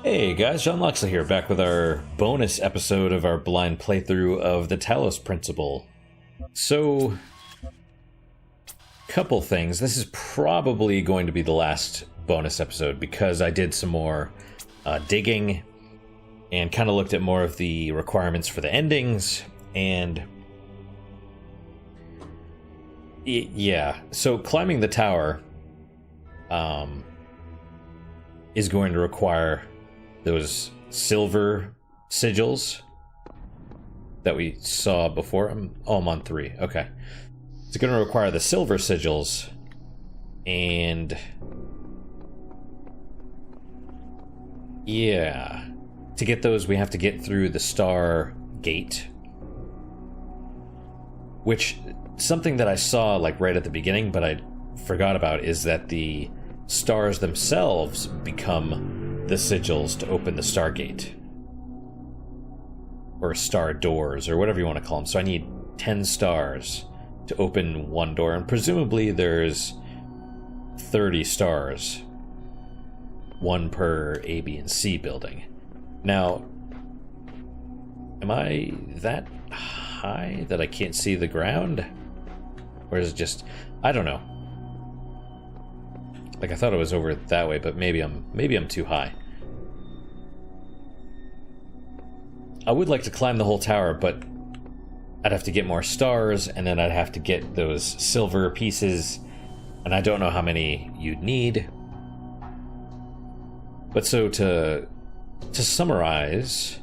Hey guys, John Loxley here, back with our bonus episode of our blind playthrough of the Talos Principle. So, couple things. This is probably going to be the last bonus episode because I did some more digging and kind of looked at more of the requirements for the endings, and yeah, so climbing the tower is going to require those silver sigils that we saw before. I'm on 3. Okay. It's going to require the silver sigils, and yeah, to get those we have to get through the star gate, which something that I saw like right at the beginning but I forgot about is that the stars themselves become the sigils to open the Stargate. Or star doors, or whatever you want to call them. So I need 10 stars to open one door, and presumably there's 30 stars. One per A, B, and C building. Now, am I that high that I can't see the ground? Or is it just... I don't know. Like, I thought it was over that way, but maybe I'm too high. I would like to climb the whole tower, but I'd have to get more stars, and then I'd have to get those silver pieces, and I don't know how many you'd need. But so to summarize...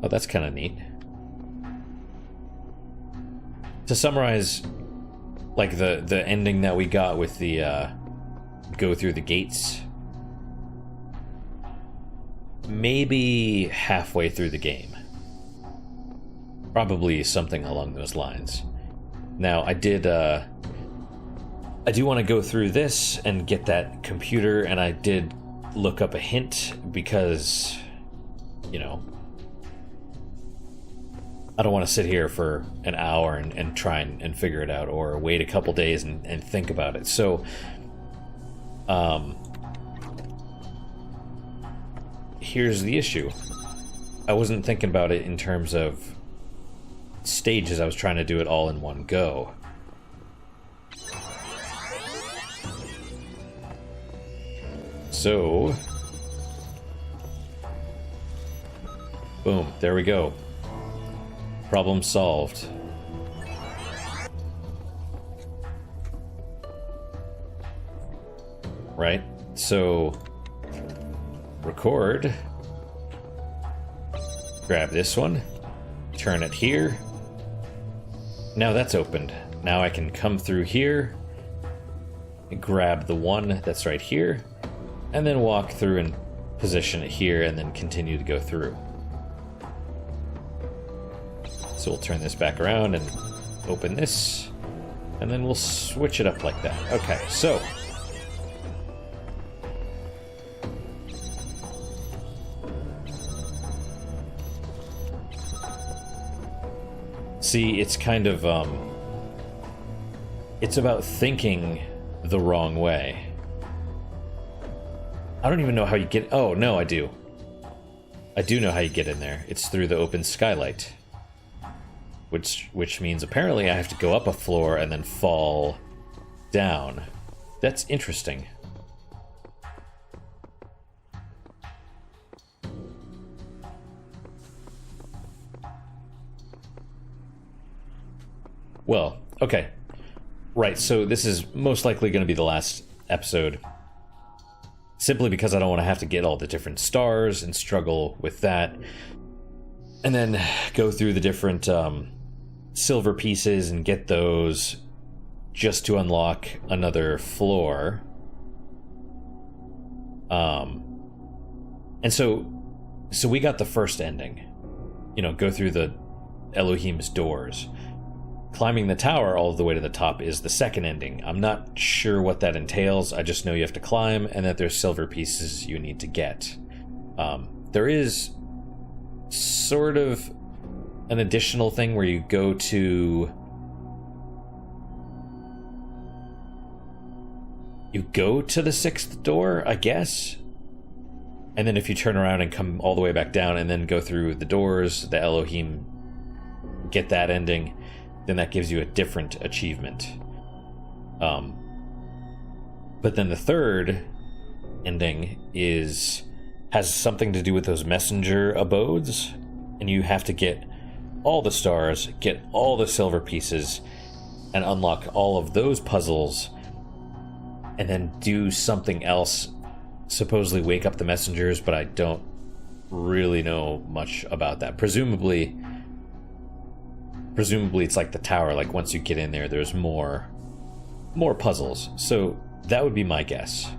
Oh, that's kind of neat. To summarize... like the ending that we got with the go through the gates, maybe halfway through the game, probably something along those lines. Now I do want to go through this and get that computer, and I did look up a hint because, you know, I don't want to sit here for an hour and try and figure it out, or wait a couple days and think about it. So, here's the issue. I wasn't thinking about it in terms of stages. I was trying to do it all in one go. So, boom, there we go. Problem solved. Right? So, record. Grab this one. Turn it here. Now that's opened. Now I can come through here. Grab the one that's right here. And then walk through and position it here, and then continue to go through. So we'll turn this back around and open this, and then we'll switch it up like that. Okay, so see, it's kind of it's about thinking the wrong way. I don't even know how you get... Oh, no, I do. I do know how you get in there. It's through the open skylight. Which means apparently I have to go up a floor and then fall down. That's interesting. Well, okay. Right, so this is most likely going to be the last episode. Simply because I don't want to have to get all the different stars and struggle with that. And then go through the different... silver pieces and get those just to unlock another floor. And so we got the first ending. You know, go through the Elohim's doors. Climbing the tower all the way to the top is the second ending. I'm not sure what that entails. I just know you have to climb and that there's silver pieces you need to get. There is sort of an additional thing where you go to You go to the sixth door, I guess? And then if you turn around and come all the way back down and then go through the doors, the Elohim, get that ending, then that gives you a different achievement. But then the third ending has something to do with those messenger abodes, and you have to get all the stars, get all the silver pieces, and unlock all of those puzzles, and then do something else, supposedly wake up the messengers, but I don't really know much about that. Presumably it's like the tower, like once you get in there, there's more puzzles. So that would be my guess.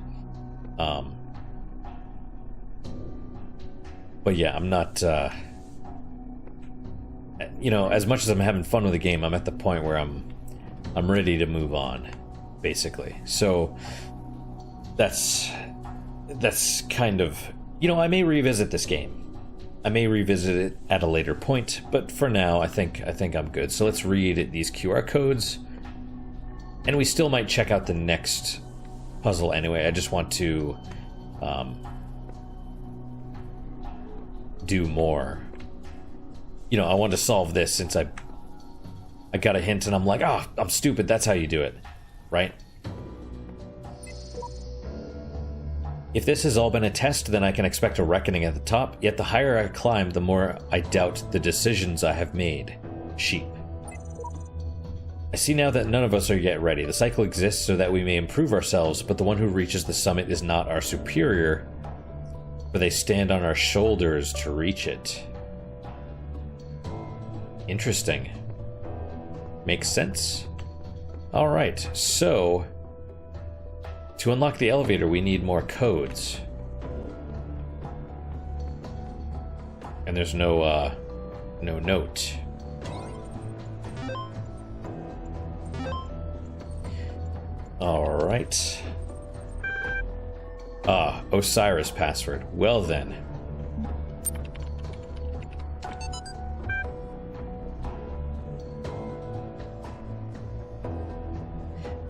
But yeah, I'm not, as much as I'm having fun with the game, I'm at the point where I'm ready to move on, basically. So that's kind of, I may revisit this game. I may revisit it at a later point, but for now, I think I'm good. So let's read these QR codes, and we still might check out the next puzzle anyway. I just want to do more. I want to solve this since I got a hint and I'm like, I'm stupid. That's how you do it, right? If this has all been a test, then I can expect a reckoning at the top, yet the higher I climb, the more I doubt the decisions I have made. Sheep. I see now that none of us are yet ready. The cycle exists so that we may improve ourselves, but the one who reaches the summit is not our superior, for they stand on our shoulders to reach it. Interesting. Makes sense. Alright, so to unlock the elevator, we need more codes. And there's no note. Alright. Osiris password. Well then.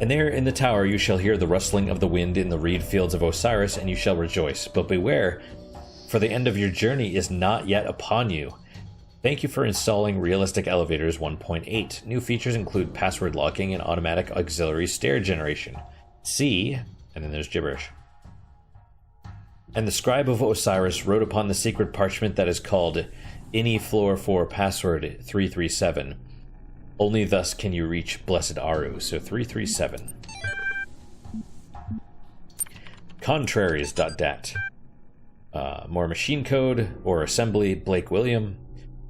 And there in the tower you shall hear the rustling of the wind in the reed fields of Osiris, and you shall rejoice. But beware, for the end of your journey is not yet upon you. Thank you for installing Realistic Elevators 1.8. New features include password locking and automatic auxiliary stair generation. See, and then there's gibberish. And the scribe of Osiris wrote upon the secret parchment that is called Any Floor 4 Password 337. Only thus can you reach Blessed Aru, so 337. Contraries.dat. More machine code or assembly, Blake William.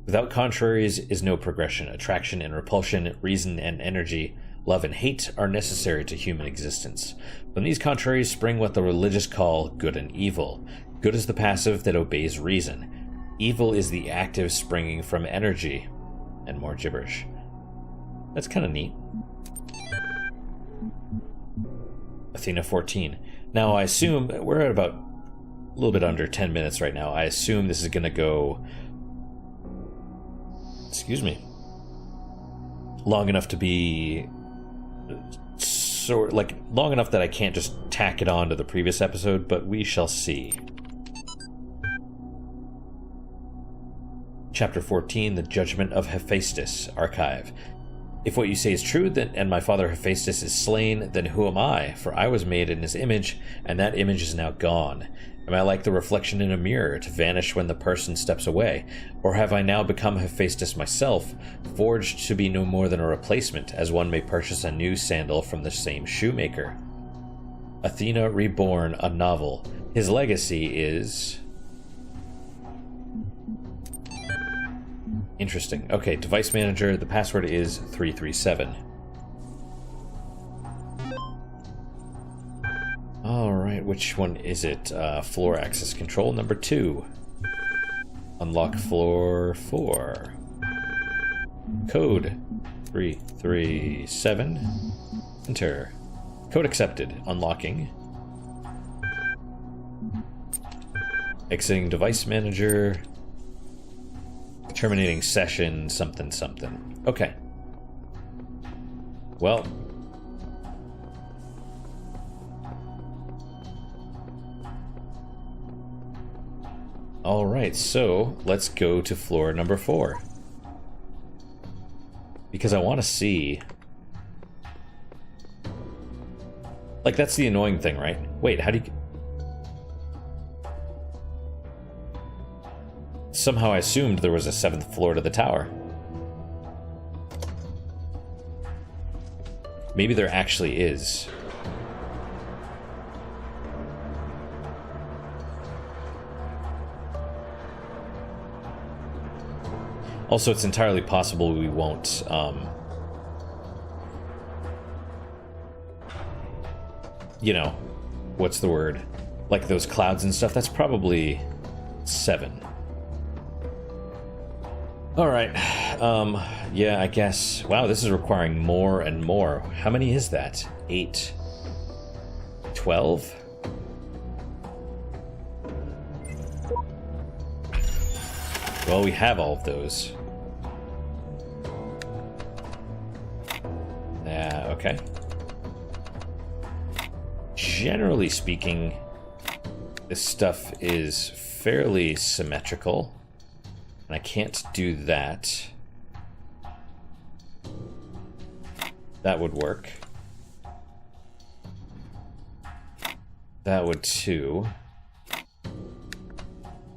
Without contraries is no progression. Attraction and repulsion, reason and energy, love and hate are necessary to human existence. From these contraries spring what the religious call good and evil. Good is the passive that obeys reason. Evil is the active springing from energy. And more gibberish. That's kind of neat. Athena 14. Now I assume we're at about a little bit under 10 minutes right now. I assume this is going to go, long enough to be long enough that I can't just tack it on to the previous episode, but we shall see. Chapter 14, The Judgment of Hephaestus, Archive. If what you say is true, then, and my father Hephaestus is slain, then who am I? For I was made in his image, and that image is now gone. Am I like the reflection in a mirror, to vanish when the person steps away? Or have I now become Hephaestus myself, forged to be no more than a replacement, as one may purchase a new sandal from the same shoemaker? Athena Reborn, a novel. His legacy is... Interesting. Okay, device manager, the password is 337. Alright, which one is it? Floor access control number 2. Unlock floor 4. Code 337. Enter. Code accepted. Unlocking. Exiting device manager. Terminating session, something, something. Okay. Well. Alright, so let's go to floor number 4. Because I want to see... Like, that's the annoying thing, right? Wait, how do you... Somehow I assumed there was a 7th floor to the tower. Maybe there actually is. Also, it's entirely possible we won't, you know, what's the word? Like those clouds and stuff, that's probably 7. Alright, yeah, I guess. Wow, this is requiring more and more. How many is that? 8? 12? Well, we have all of those. Okay. Generally speaking, this stuff is fairly symmetrical. And I can't do that. That would work. That would too.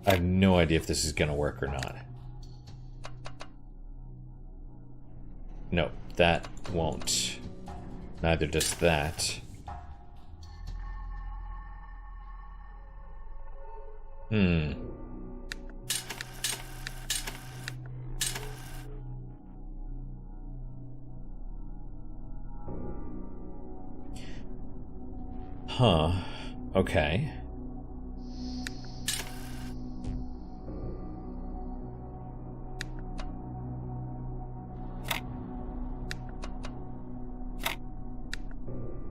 I have no idea if this is gonna work or not. No, that won't. Neither does that. Huh. Okay.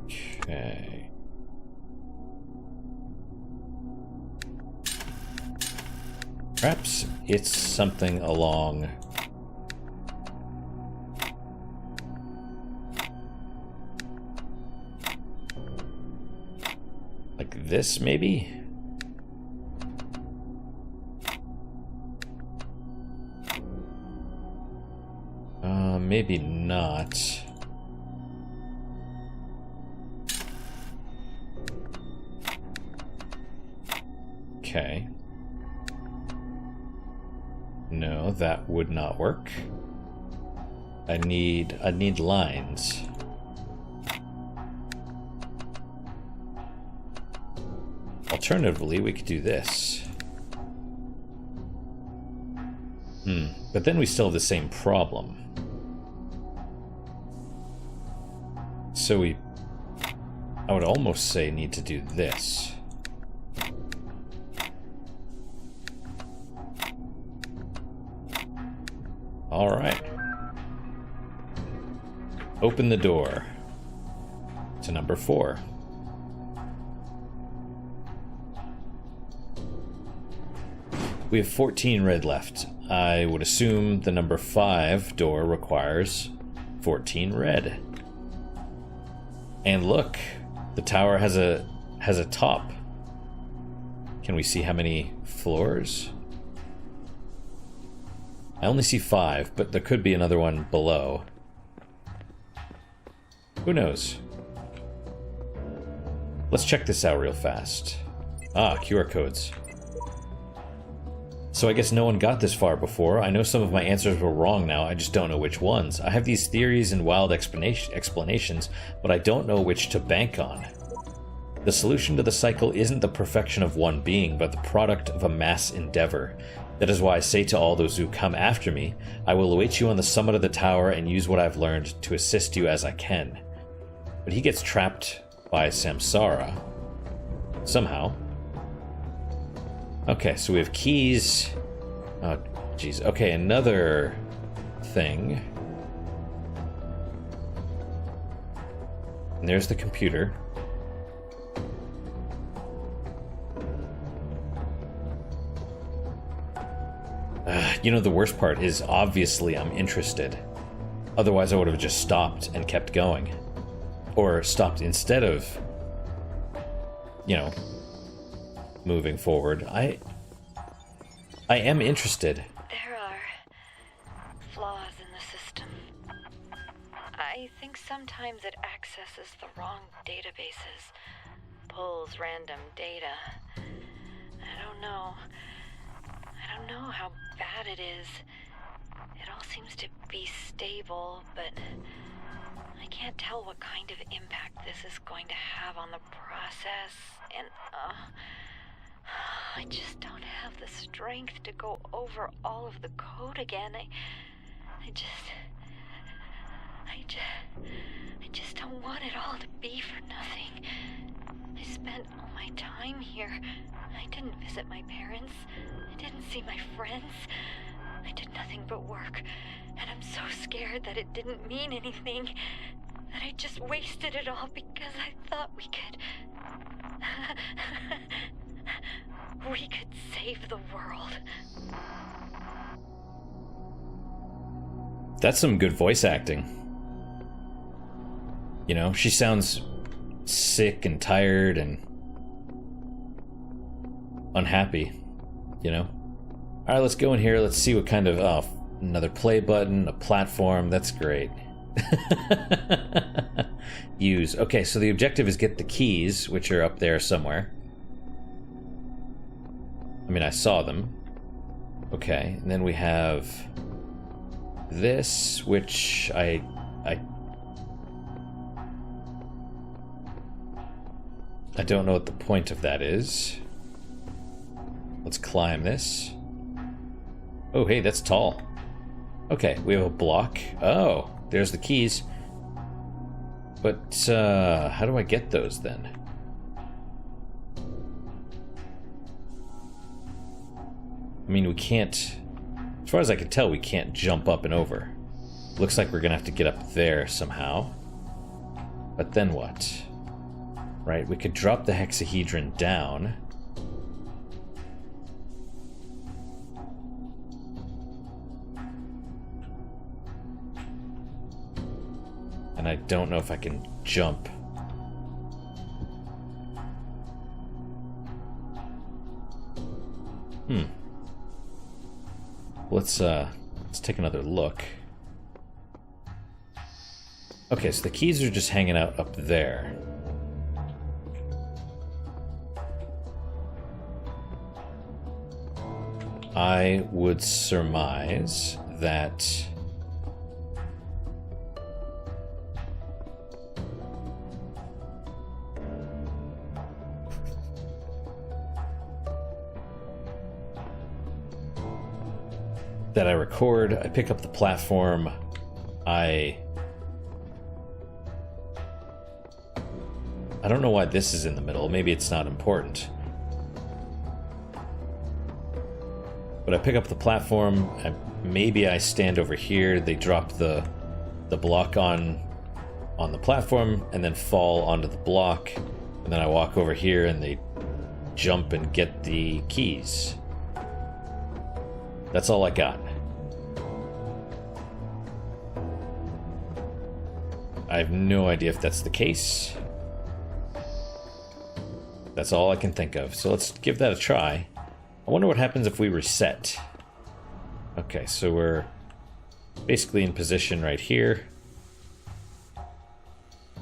Okay. Perhaps it's something along... like this, maybe? Maybe not. Okay. No, that would not work. I need lines. Alternatively, we could do this. But then we still have the same problem. So I would almost say need to do this. All right. Open the door to number 4. We have 14 red left. I would assume the number 5 door requires 14 red. And look, the tower has a top. Can we see how many floors? I only see 5, but there could be another one below. Who knows? Let's check this out real fast. Ah, QR codes. So I guess no one got this far before. I know some of my answers were wrong now, I just don't know which ones. I have these theories and wild explanations, but I don't know which to bank on. The solution to the cycle isn't the perfection of one being, but the product of a mass endeavor. That is why I say to all those who come after me, I will await you on the summit of the tower and use what I've learned to assist you as I can. But he gets trapped by Samsara. Somehow. Okay, so we have keys. Oh, jeez. Okay, another thing. And there's the computer. You know, the worst part is obviously I'm interested. Otherwise I would have just stopped and kept going. Or stopped instead of, you know, moving forward. I am interested. There are flaws in the system. I think sometimes it accesses the wrong databases, pulls random data. I don't know how bad it is. It all seems to be stable, but I can't tell what kind of impact this is going to have on the process, and I just don't have the strength to go over all of the code again. I just don't want it all to be for nothing. I spent all my time here. I didn't visit my parents. I didn't see my friends. I did nothing but work, and I'm so scared that it didn't mean anything, that I just wasted it all because I thought we could save the world. That's some good voice acting. You know, she sounds sick and tired and unhappy, you know? Alright, let's go in here. Let's see what kind of... Oh, another play button, a platform. That's great. Use. Okay, so the objective is get the keys, which are up there somewhere. I mean, I saw them. Okay, and then we have this, which I don't know what the point of that is. Let's climb this. Oh, hey, that's tall. Okay, we have a block. Oh, there's the keys. But, how do I get those then? I mean, we can't... As far as I can tell, we can't jump up and over. Looks like we're gonna have to get up there somehow. But then what? Right, we could drop the hexahedron down. And I don't know if I can jump. Let's take another look. Okay, so the keys are just hanging out up there. I would surmise that I record, I pick up the platform, I don't know why this is in the middle, maybe it's not important. But I pick up the platform, maybe I stand over here, they drop the block on the platform, and then fall onto the block, and then I walk over here and they jump and get the keys. That's all I got. I have no idea if that's the case. That's all I can think of. So let's give that a try. I wonder what happens if we reset. Okay, so we're basically in position right here.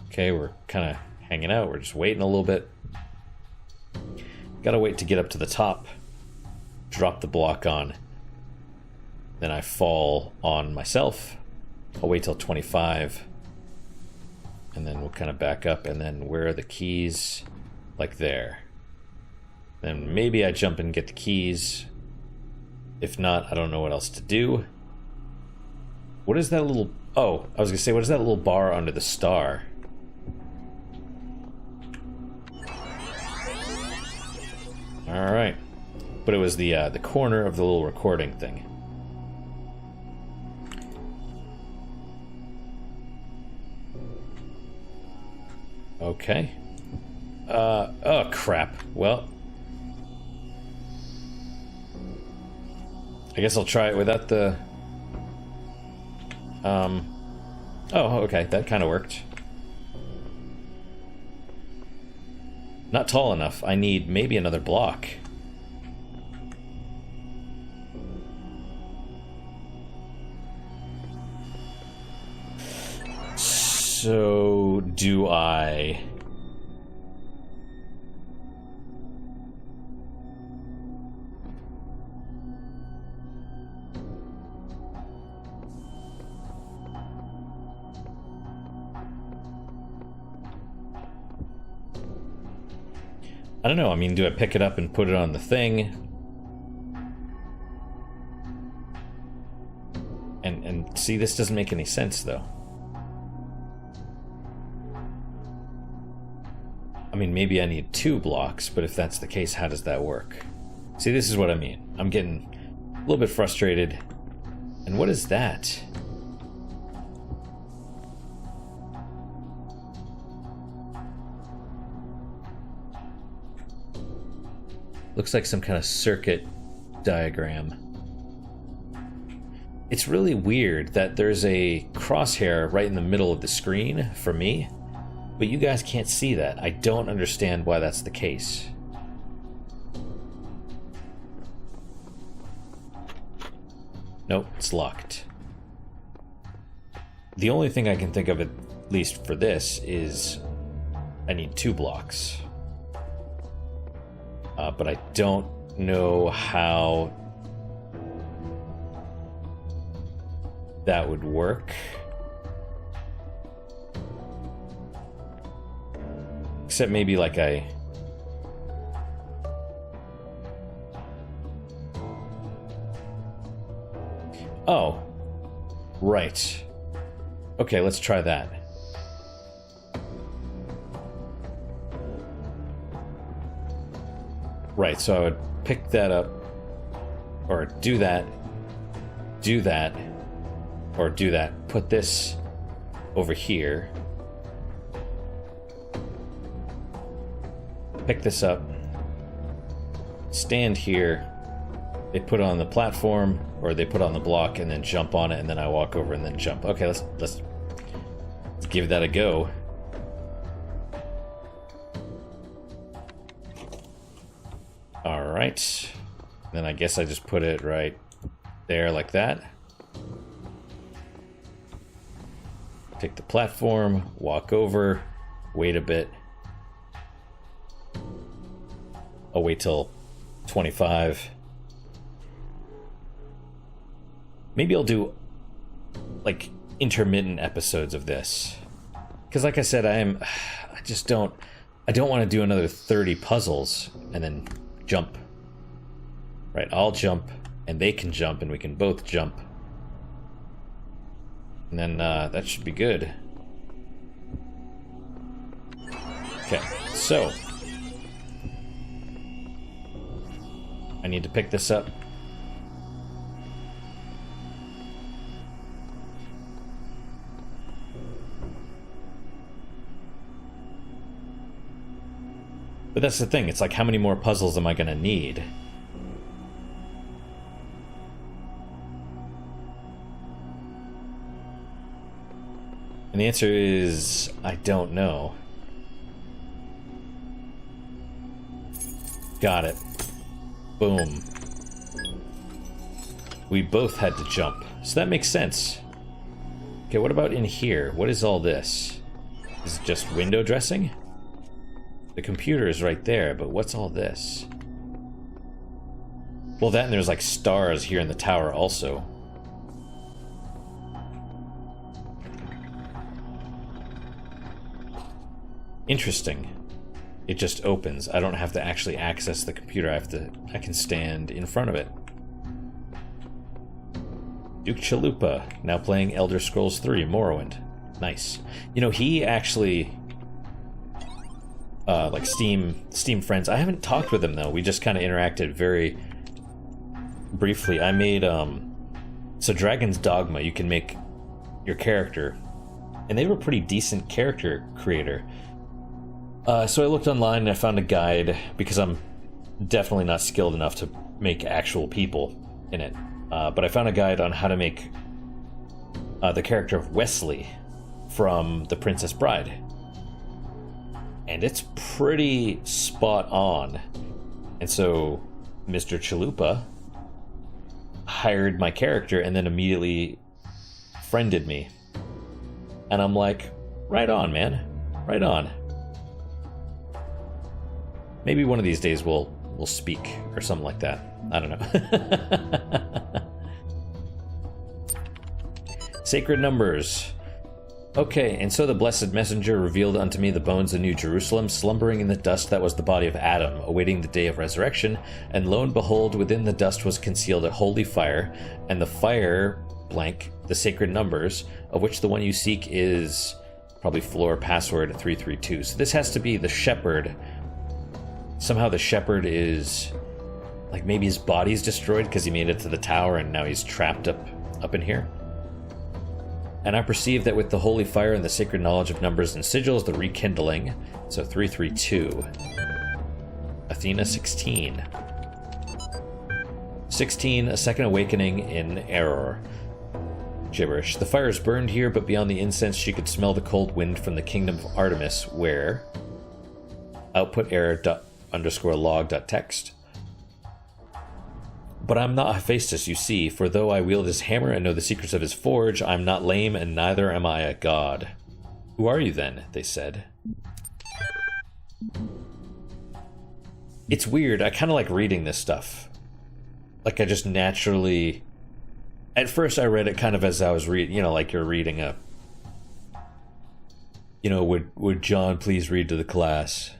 Okay, we're kind of hanging out. We're just waiting a little bit. Gotta wait to get up to the top. Drop the block on. Then I fall on myself. I'll wait till 25. And then we'll kind of back up. And then where are the keys? Like there. Then maybe I jump and get the keys. If not, I don't know what else to do. What is that little... Oh, I was going to say, what is that little bar under the star? Alright. But it was the corner of the little recording thing. Okay. Oh crap. Well, I guess I'll try it without the... Oh, okay, that kind of worked. Not tall enough. I need maybe another block. So, do I... I don't know, I mean, do I pick it up and put it on the thing? And see, this doesn't make any sense, though. I mean, maybe I need 2 blocks, but if that's the case, how does that work? See, this is what I mean. I'm getting a little bit frustrated. And what is that? Looks like some kind of circuit diagram. It's really weird that there's a crosshair right in the middle of the screen for me, but you guys can't see that. I don't understand why that's the case. Nope, it's locked. The only thing I can think of, at least for this, is I need 2 blocks. But I don't know how that would work. Except maybe like Oh. Right. Okay, let's try that. Right, so I would pick that up, or do that, or do that. Put this over here. Pick this up. Stand here. They put it on the platform, or they put it on the block, and then jump on it, and then I walk over and then jump. Okay, let's give that a go. Alright. Then I guess I just put it right there like that. Take the platform, walk over, wait a bit. I'll wait till 25. Maybe I'll do like intermittent episodes of this. Because like I said, I don't want to do another 30 puzzles and then jump. Right, I'll jump, and they can jump, and we can both jump. And then that should be good. Okay, so I need to pick this up. But that's the thing, it's like, how many more puzzles am I gonna need? And the answer is, I don't know. Got it. Boom. We both had to jump, so that makes sense. Okay, what about in here? What is all this? Is it just window dressing? The computer is right there, but what's all this? Well, that and there's like stars here in the tower also. Interesting. It just opens. I don't have to actually access the computer. I can stand in front of it. Duke Chalupa, now playing Elder Scrolls 3, Morrowind. Nice. You know, he actually... like Steam friends. I haven't talked with him, though. We just kind of interacted very briefly. I made, so Dragon's Dogma, you can make your character. And they were a pretty decent character creator. So I looked online and I found a guide, because I'm definitely not skilled enough to make actual people in it. But I found a guide on how to make the character of Wesley from The Princess Bride. And it's pretty spot on. And so Mr. Chalupa hired my character and then immediately friended me. And I'm like, Right on, man. Right on. Maybe one of these days we'll speak or something like that. I don't know. Sacred numbers. Okay, and so the blessed messenger revealed unto me the bones of New Jerusalem, slumbering in the dust that was the body of Adam, awaiting the day of resurrection. And lo and behold, within the dust was concealed a holy fire, and the fire, blank, the sacred numbers, of which the one you seek is probably floor password 332. So this has to be the shepherd. Somehow the shepherd is, like, maybe his body's destroyed because he made it to the tower and now he's trapped up in here. And I perceive that with the holy fire and the sacred knowledge of numbers and sigils, the rekindling, so 332. Athena 16. 16, a second awakening in error. Gibberish. The fire is burned here, but beyond the incense she could smell the cold wind from the kingdom of Artemis, where output error underscore log dot text. But I'm not Hephaestus, you see, for though I wield his hammer and know the secrets of his forge, I'm not lame, and neither am I a god. Who are you then? They said. It's weird. I kind of like reading this stuff. Like, I just naturally... At first I read it kind of as I was reading, you know, like you're reading a... You know, would John please read to the class?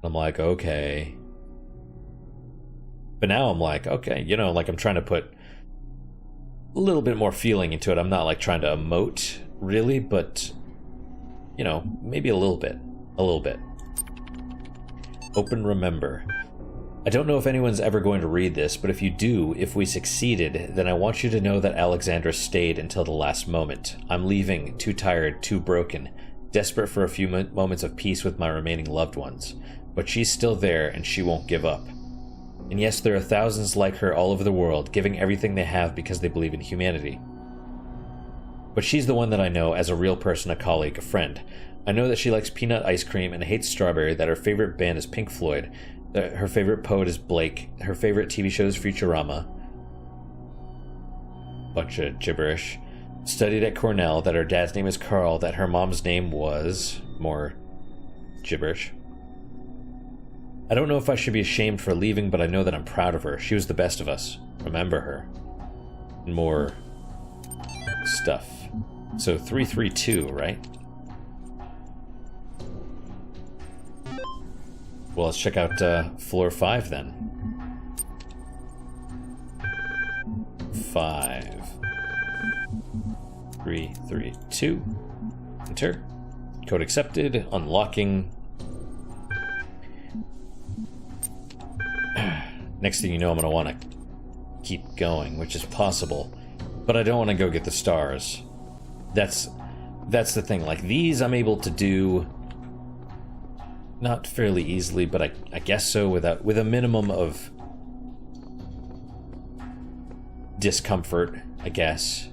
I'm like, okay. But now I'm like, okay, you know, like I'm trying to put a little bit more feeling into it. I'm not like trying to emote, really, but, you know, maybe a little bit. A little bit. Open remember. I don't know if anyone's ever going to read this, but if you do, if we succeeded, then I want you to know that Alexandra stayed until the last moment. I'm leaving, too tired, too broken, desperate for a few moments of peace with my remaining loved ones. But she's still there, and she won't give up. And yes, there are thousands like her all over the world, giving everything they have because they believe in humanity. But she's the one that I know as a real person, a colleague, a friend. I know that she likes peanut ice cream and hates strawberry, that her favorite band is Pink Floyd, that her favorite poet is Blake, her favorite TV show is Futurama. Bunch of gibberish. Studied at Cornell, that her dad's name is Carl, that her mom's name was... More gibberish. I don't know if I should be ashamed for leaving, but I know that I'm proud of her. She was the best of us. Remember her. More stuff. So 332, right? Well, let's check out floor 5 then. 5. 332. Enter. Code accepted. Unlocking. Next thing you know, I'm going to want to keep going, which is possible. But I don't want to go get the stars. That's the thing. Like, these I'm able to do not fairly easily, but I guess so, with a minimum of discomfort, I guess.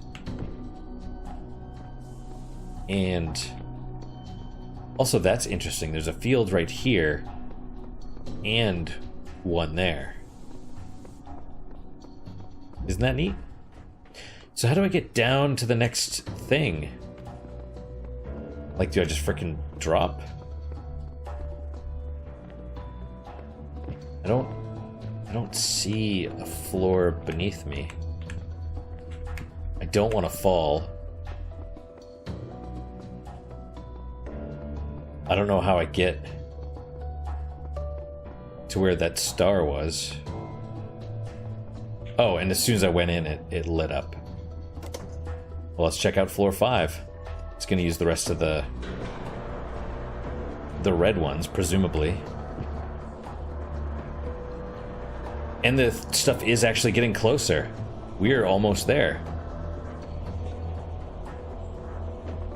And also, that's interesting. There's a field right here and one there. Isn't that neat? So how do I get down to the next thing? Like, do I just frickin' drop? I don't see a floor beneath me. I don't want to fall. I don't know how I get to where that star was. Oh, and as soon as I went in, it lit up. Well, let's check out floor 5. It's going to use the rest of the red ones, presumably. And the stuff is actually getting closer. We're almost there.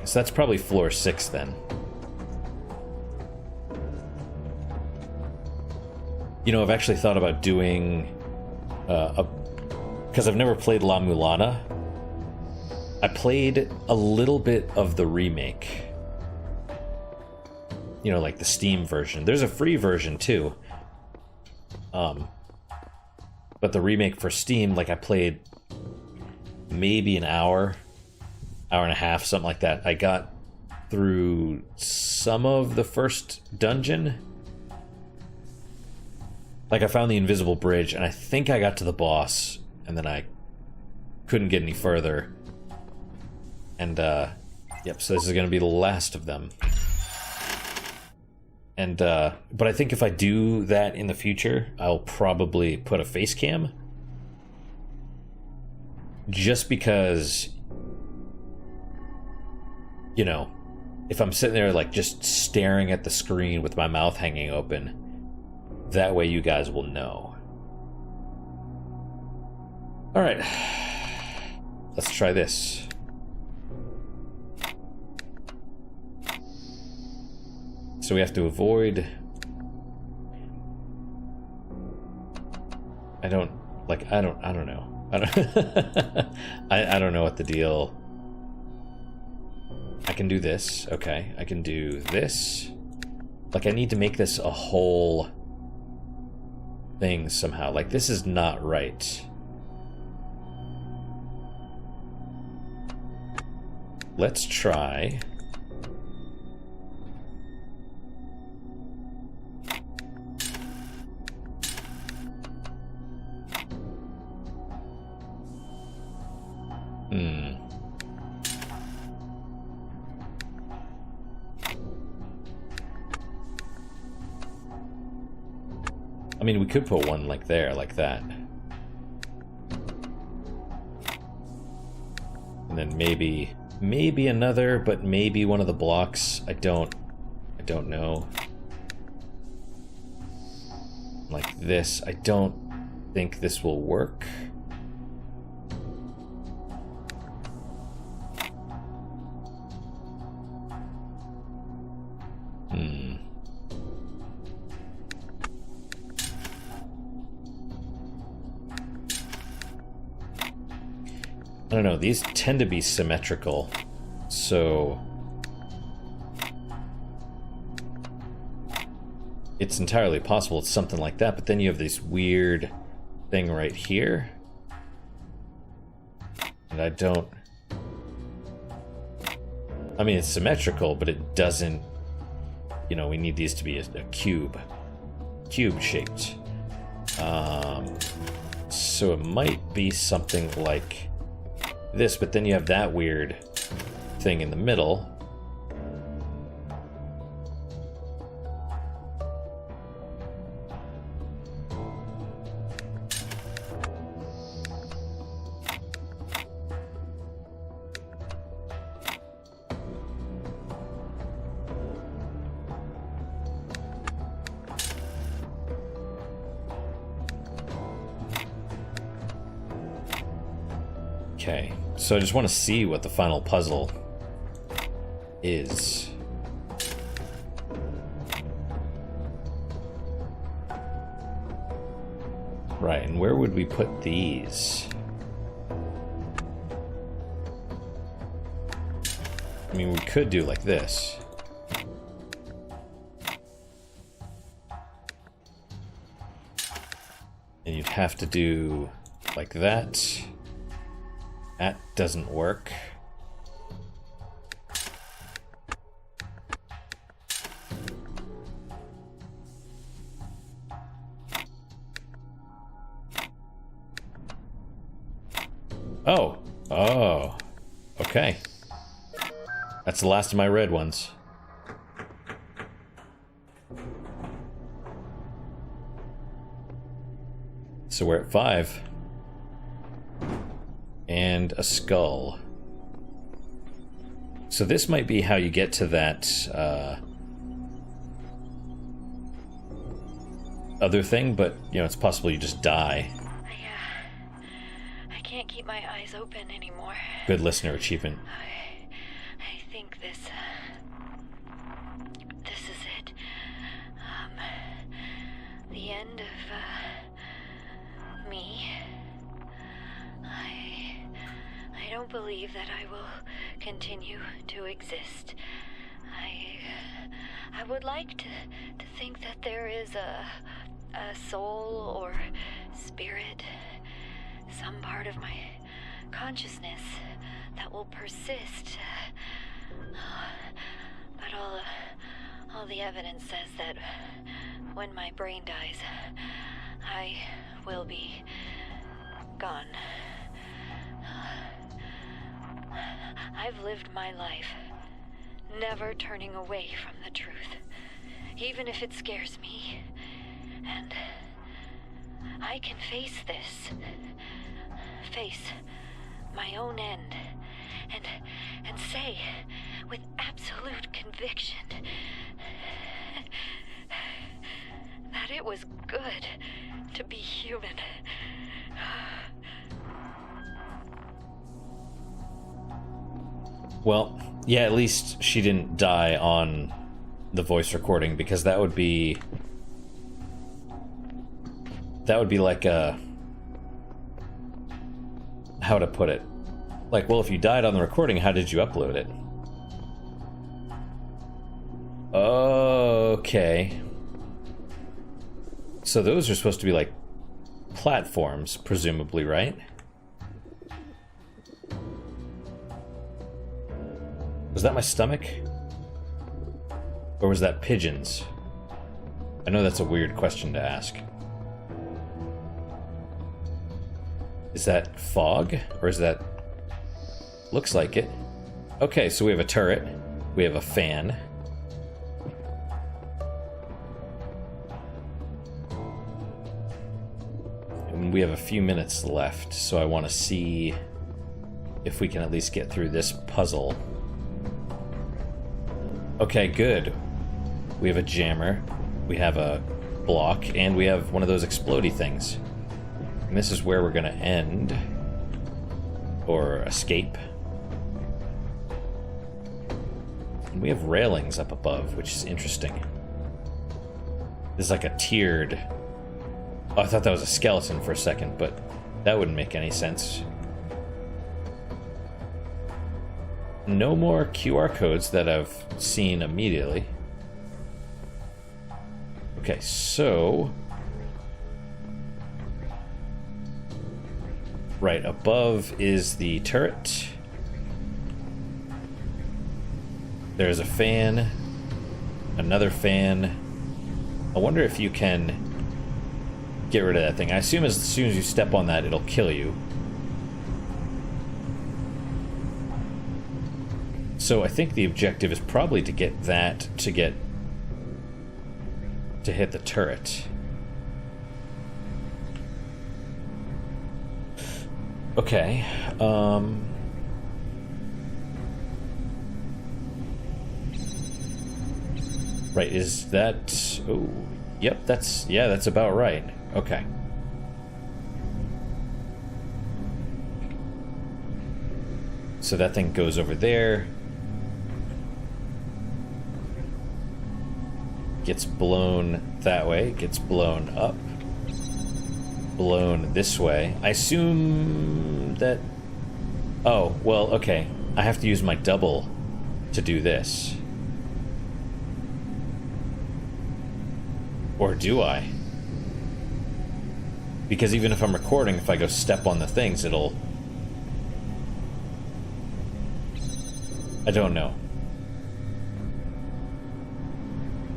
So that's probably floor 6 then. You know, I've actually thought about doing because I've never played La Mulana. I played a little bit of the remake. You know, like the Steam version. There's a free version too. But the remake for Steam, like, I played maybe an hour and a half, something like that. I got through some of the first dungeon. Like, I found the invisible bridge, and I think I got to the boss, and then I couldn't get any further. And, yep, so this is gonna be the last of them. And, but I think if I do that in the future, I'll probably put a face cam. Just because, you know, if I'm sitting there, like, just staring at the screen with my mouth hanging open, that way you guys will know. Alright. Let's try this. So we have to avoid... I don't know. I don't know what the deal... I can do this, okay. I can do this. Like, I need to make this a whole thing somehow. Like, this is not right. Let's try... I mean, we could put one like there, like that. And then maybe another, but maybe one of the blocks. I don't know. Like this. I don't think this will work. I don't know, these tend to be symmetrical, so it's entirely possible it's something like that, but then you have this weird thing right here, and I mean, it's symmetrical, but it doesn't, you know, we need these to be a cube-shaped. So it might be something like this, but then you have that weird thing in the middle. Okay, so I just want to see what the final puzzle is. Right, and where would we put these? I mean, we could do like this. And you'd have to do like that. That doesn't work. Oh, okay. That's the last of my red ones. So we're at 5. And a skull. So this might be how you get to that other thing, but you know, it's possible you just die. I can't keep my eyes open anymore. Good listener achievement. I think this is it. The end of me. I don't believe that I will continue to exist. I would like to think that there is a soul or spirit, some part of my consciousness that will persist But all the evidence says that when my brain dies, I will be gone. I've lived my life, never turning away from the truth, even if it scares me. And I can face this. Face my own end. And say, with absolute conviction, that it was good to be human. Well, yeah, at least she didn't die on the voice recording, because that would be like a... how to put it? Like, well, if you died on the recording, how did you upload it? Okay. So those are supposed to be like platforms, presumably, right? Was that my stomach? Or was that pigeons? I know that's a weird question to ask. Is that fog? Or is that... looks like it. Okay, so we have a turret. We have a fan. And we have a few minutes left, so I want to see if we can at least get through this puzzle. Okay, good. We have a jammer, we have a block, and we have one of those explodey things. And this is where we're gonna end. Or escape. And we have railings up above, which is interesting. This is like a tiered... Oh, I thought that was a skeleton for a second, but that wouldn't make any sense. No more QR codes that I've seen immediately. Okay, so... right above is the turret. There's a fan. Another fan. I wonder if you can get rid of that thing. I assume as soon as you step on that, it'll kill you. So I think the objective is probably to get that to hit the turret. Okay. Right, is that... oh, yep, that's about right. Okay. So that thing goes over there. Gets blown that way, gets blown up, blown this way. I assume that... oh, well, okay. I have to use my double to do this. Or do I? Because even if I'm recording, if I go step on the things, it'll... I don't know.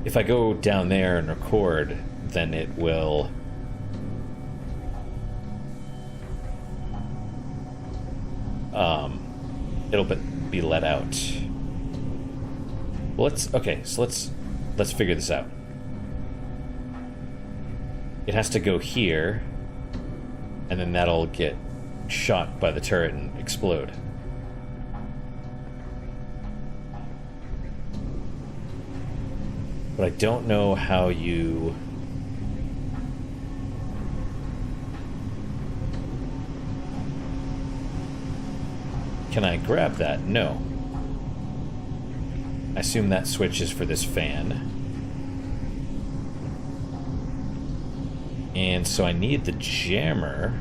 If I go down there and record, then it will... it'll be let out. Well, let's figure this out. It has to go here, and then that'll get shot by the turret and explode. But I don't know how you... Can I grab that? No. I assume that switch is for this fan. And so I need the jammer.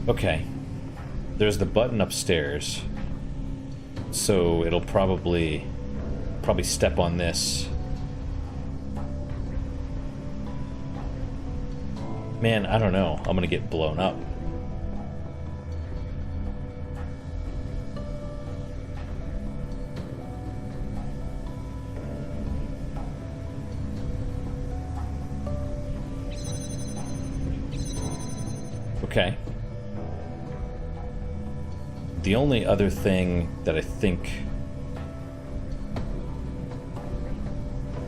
Okay. There's the button upstairs. So it'll probably step on this Man, I don't know. I'm gonna get blown up. Okay. The only other thing that I think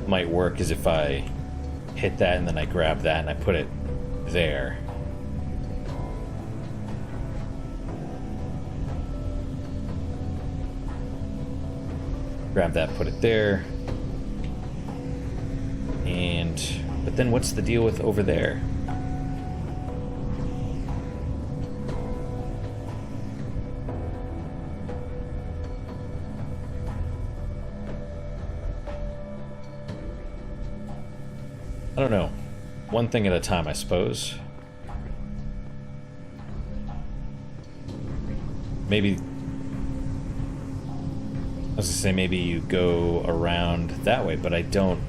might work is if I hit that and then I grab that and I put it there. Grab that, put it there. But then what's the deal with over there? I don't know. One thing at a time, I suppose. Maybe... I was gonna say maybe you go around that way, but I don't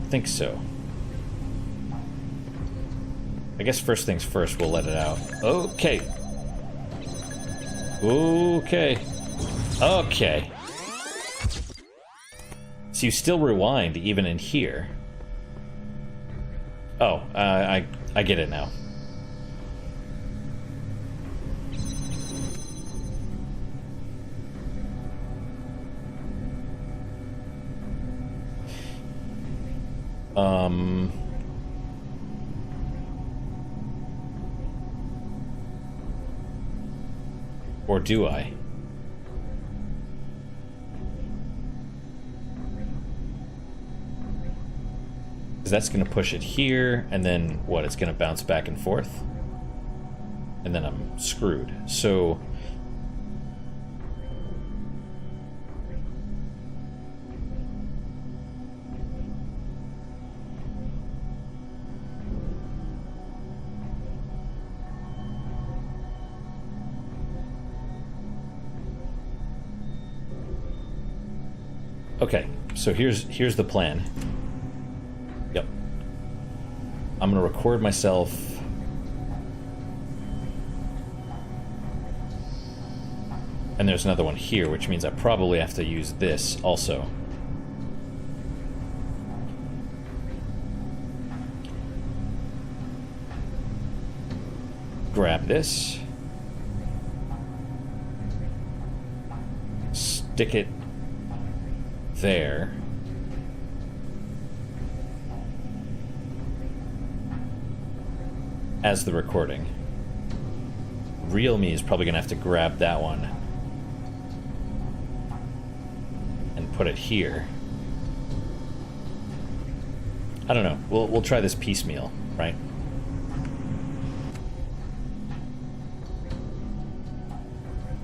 think so. I guess first things first, we'll let it out. Okay. Okay. Okay. So you still rewind even in here. Oh, I get it now. Or do I? Because that's going to push it here, and then what? It's going to bounce back and forth? And then I'm screwed. So... Okay, so here's the plan. Yep. I'm gonna record myself. And there's another one here, which means I probably have to use this also. Grab this. Stick it there. As the recording. Real me is probably gonna have to grab that one and put it here. I don't know. We'll try this piecemeal, right?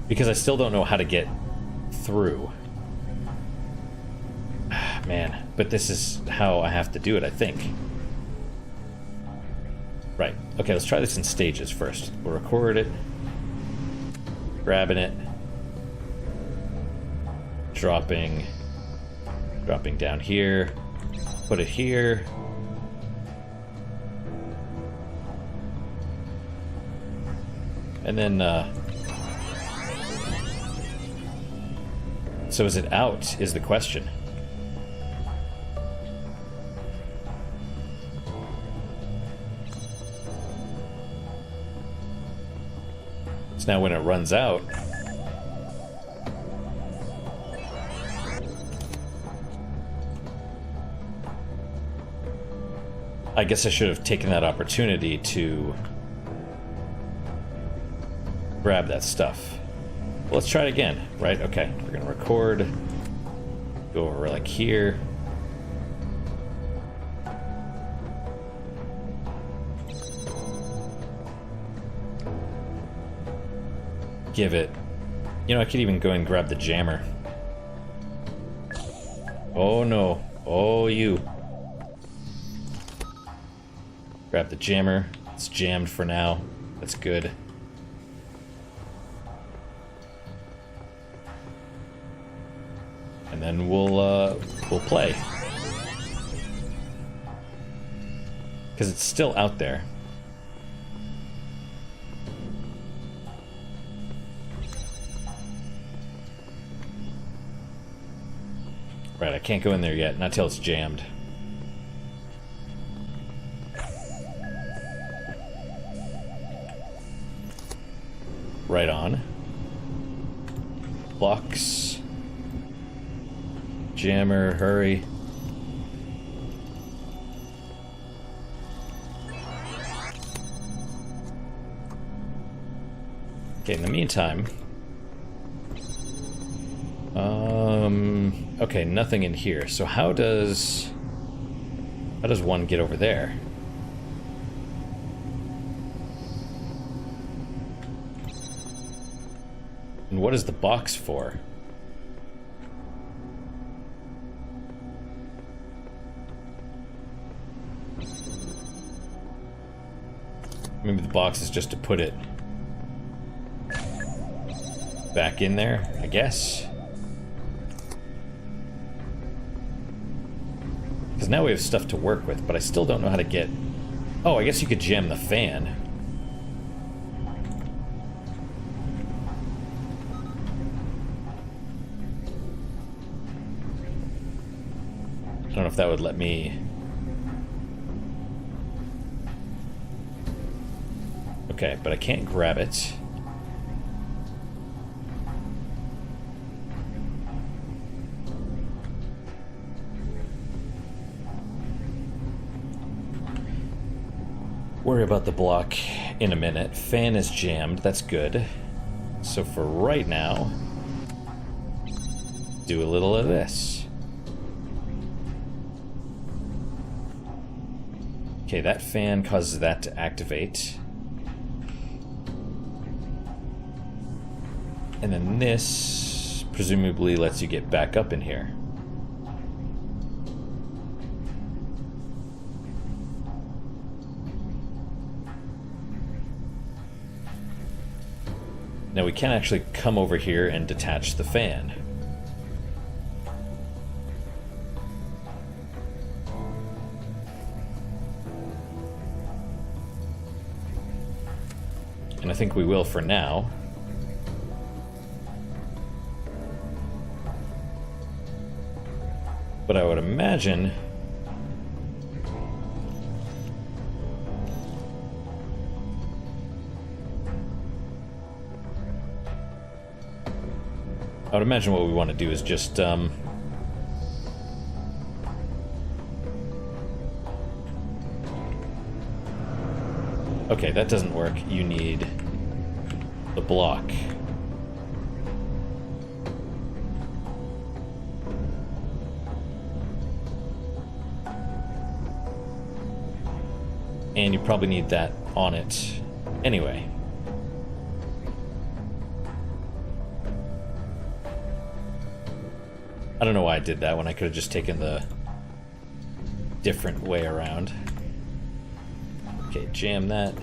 Because I still don't know how to get through. Man, but this is how I have to do it, I think. Right. Okay, let's try this in stages first. We'll record it. Grabbing it. Dropping down here. Put it here. And then, so is it out, is the question. So now when it runs out, I guess I should have taken that opportunity to grab that stuff. Well, let's try it again, right? Okay, we're gonna record, go over like here. Give it, you know, I could even go and grab the jammer. Oh no, oh you. Grab the jammer, it's jammed for now, that's good. And then we'll play. Because Because it's still out there. Right, I can't go in there yet, not till it's jammed. Right on. Blocks. Jammer, hurry. Okay, in the meantime... Okay, nothing in here. So how does one get over there? And what is the box for? Maybe the box is just to put it back in there, I guess. Because now we have stuff to work with, but I still don't know how to get... Oh, I guess you could jam the fan. I don't know if that would let me... Okay, but I can't grab it. Worry about the block in a minute. Fan is jammed, that's good. So for right now, do a little of this. Okay, that fan causes that to activate. And then this presumably lets you get back up in here. Now we can actually come over here and detach the fan. And I think we will for now. But I would imagine... I would imagine what we want to do is just, okay, that doesn't work. You need the block. And you probably need that on it anyway. I don't know why I did that when I could have just taken the different way around. Okay, jam that.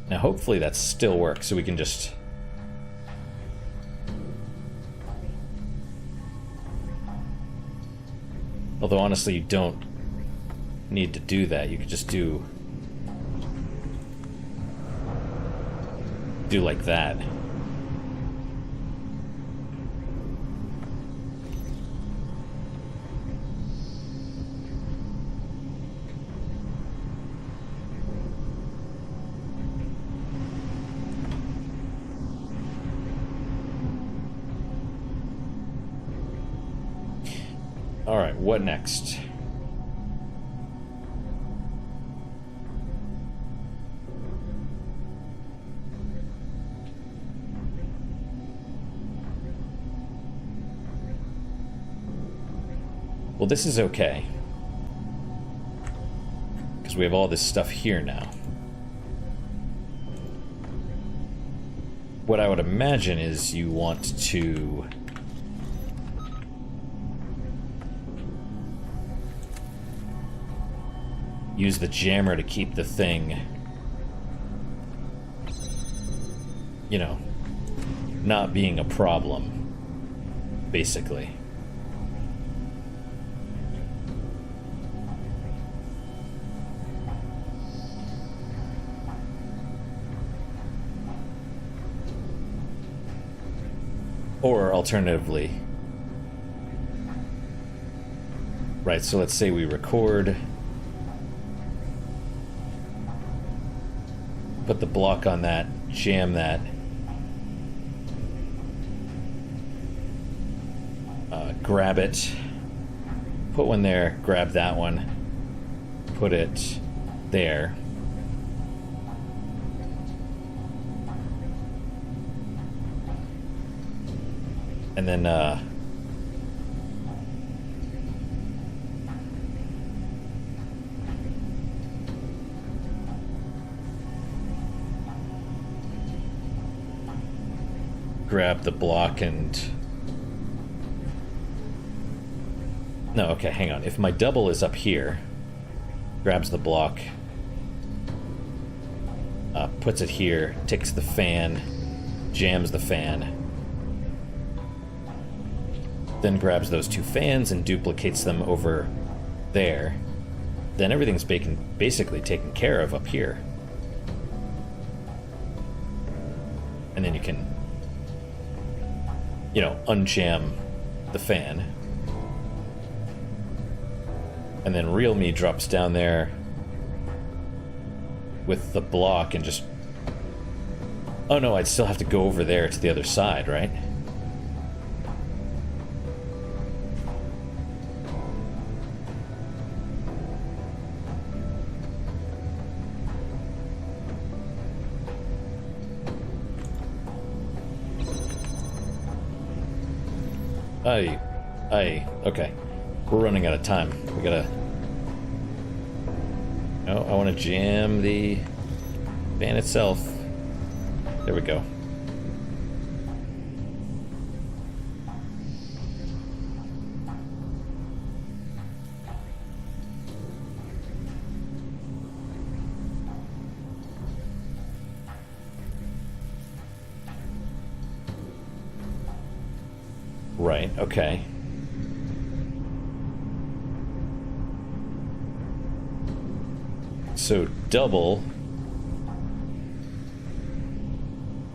Now hopefully that still works, so we can just... Although honestly you don't need to do that, you could just do like that. Alright, what next? Well, this is okay. Because we have all this stuff here now. What I would imagine is you want to... use the jammer to keep the thing, you know, not being a problem, basically. Or alternatively, right, so let's say we record, put the block on that, jam that, grab it, put one there, grab that one, put it there. And then, grab the block and... No, okay, hang on. If my double is up here, grabs the block, puts it here, takes the fan, jams the fan, then grabs those two fans and duplicates them over there, then everything's basically taken care of up here. And then you can, you know, unjam the fan. And then real me drops down there with the block and just... Oh no, I'd still have to go over there to the other side, right? Okay. We're running out of time. We gotta... No, I want to jam the fan itself. There we go. Right, okay. So double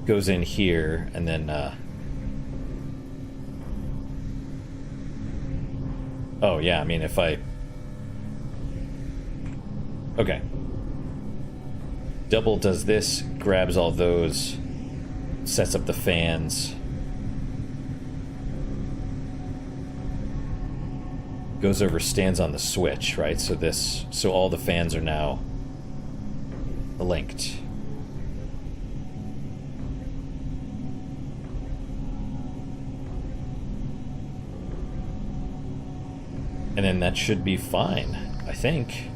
goes in here, and then oh yeah, I mean if I... Okay. Double does this, grabs all those, sets up the fans, goes over, stands on the switch, right? So all the fans are now linked. And then that should be fine, I think.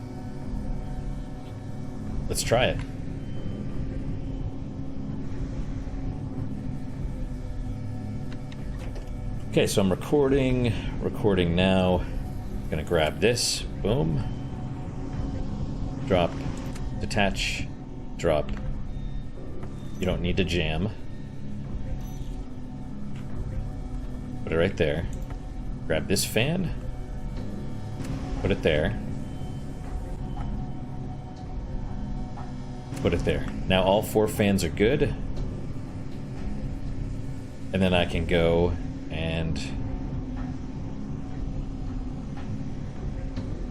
Let's try it. Okay, so I'm recording now. I'm gonna grab this, boom. Drop, detach, drop. You don't need to jam. Put it right there. Grab this fan. Put it there. Put it there. Now all four fans are good. And then I can go and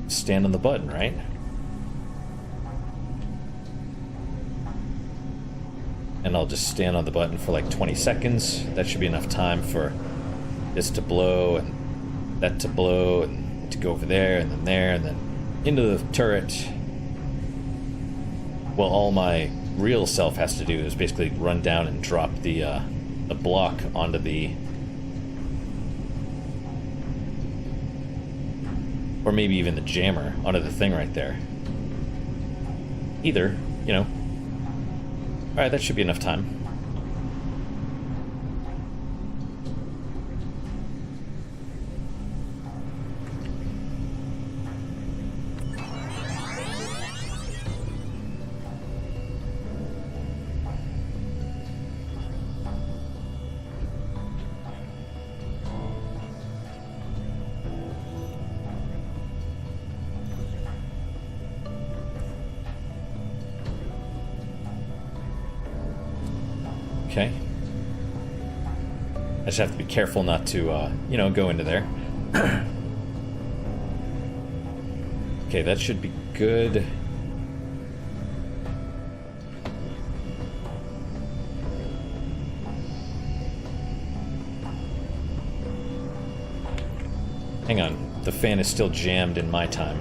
stand on the button, right? And I'll just stand on the button for like 20 seconds. That should be enough time for this to blow and that to blow and to go over there and then into the turret. Well, all my real self has to do is basically run down and drop the block onto the... Or maybe even the jammer onto the thing right there. Either, you know. Alright, that should be enough time. Okay. I just have to be careful not to, you know, go into there. Okay, that should be good. Hang on, the fan is still jammed in my time.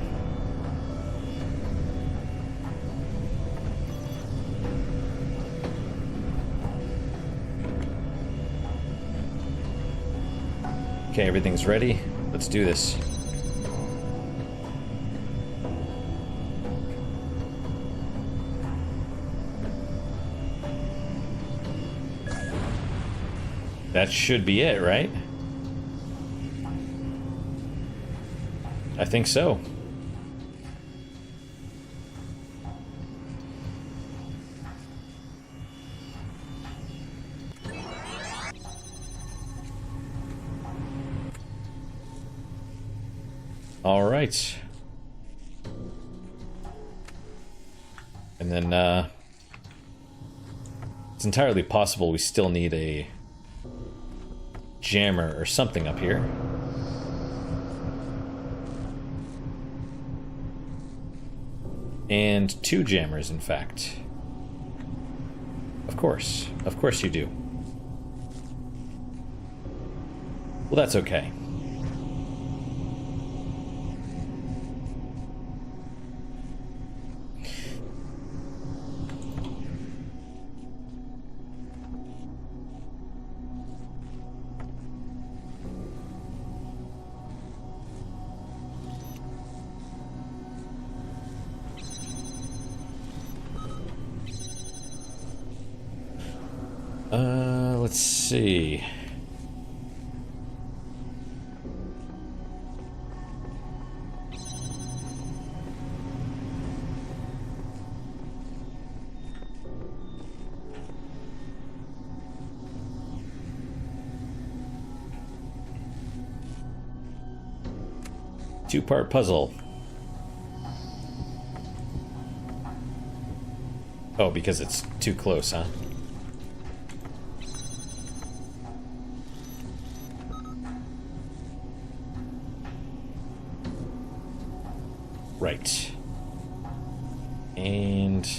Okay, everything's ready. Let's do this. That should be it, right? I think so. All right. And then, it's entirely possible we still need a jammer or something up here. And 2 jammers, in fact. Of course you do. Well, that's okay. Let's see. Two-part puzzle. Oh, because it's too close, huh? Right. And...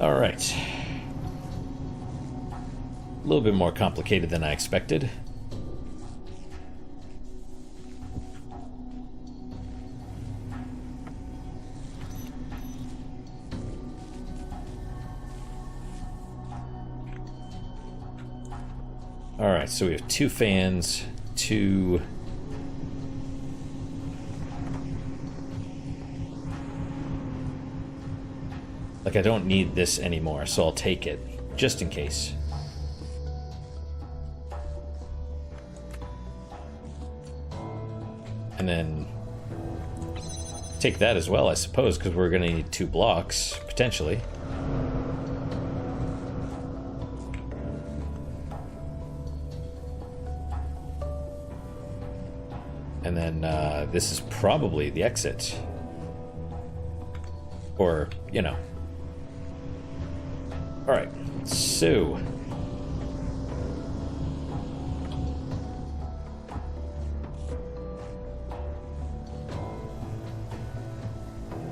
all right. A little bit more complicated than I expected. Alright, so we have 2 fans, 2... Like, I don't need this anymore, so I'll take it, just in case. And then... take that as well, I suppose, because we're going to need 2 blocks, potentially. And then, this is probably the exit. Or, you know. Alright, so...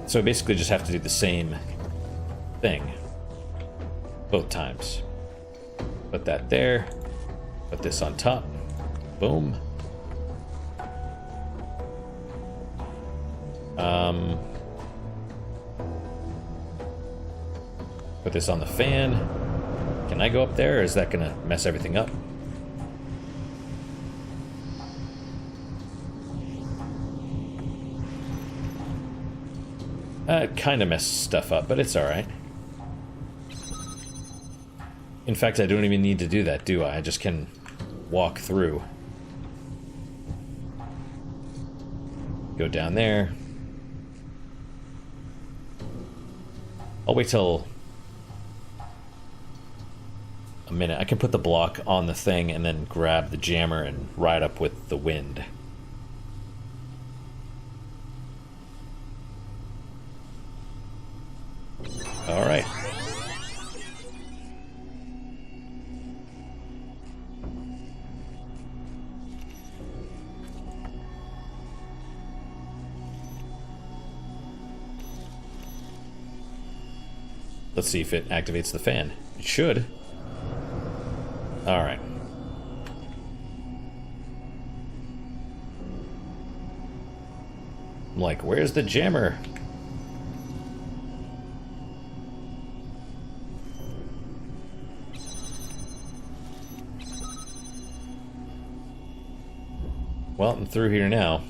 so I basically just have to do the same thing. Both times. Put that there. Put this on top. Boom. Put this on the fan. Can I go up there, or is that gonna mess everything up? It kind of messed stuff up, but it's alright. In fact, I don't even need to do that, do I? I just can walk through. Go down there. I'll wait till... a minute. I can put the block on the thing and then grab the jammer and ride up with the wind. Alright. Let's see if it activates the fan. It should. Alright. I'm like, where's the jammer? Well, I'm through here now.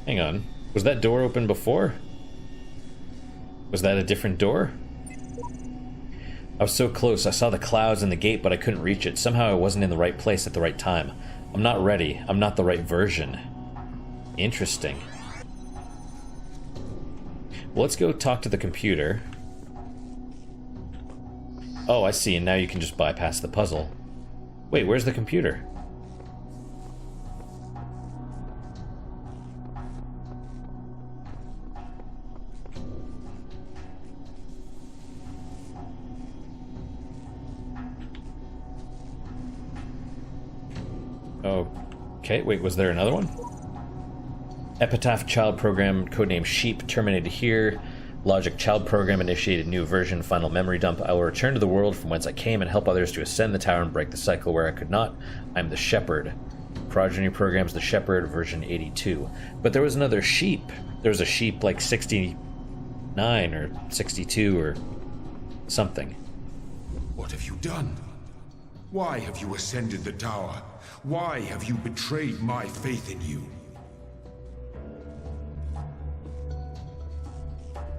Hang on. Was that door open before? Was that a different door? I was so close. I saw the clouds and the gate, but I couldn't reach it. Somehow I wasn't in the right place at the right time. I'm not ready. I'm not the right version. Interesting. Well, let's go talk to the computer. Oh, I see, and now you can just bypass the puzzle. Wait, where's the computer? Okay, wait, was there another one? Epitaph child program, codename Sheep, terminated here. Logic child program initiated new version, final memory dump. I will return to the world from whence I came and help others to ascend the tower and break the cycle where I could not. I'm the Shepherd. Progeny programs the Shepherd, version 82. But there was another Sheep. There was a Sheep like 69 or 62 or something. What have you done? Why have you ascended the tower? Why have you betrayed my faith in you?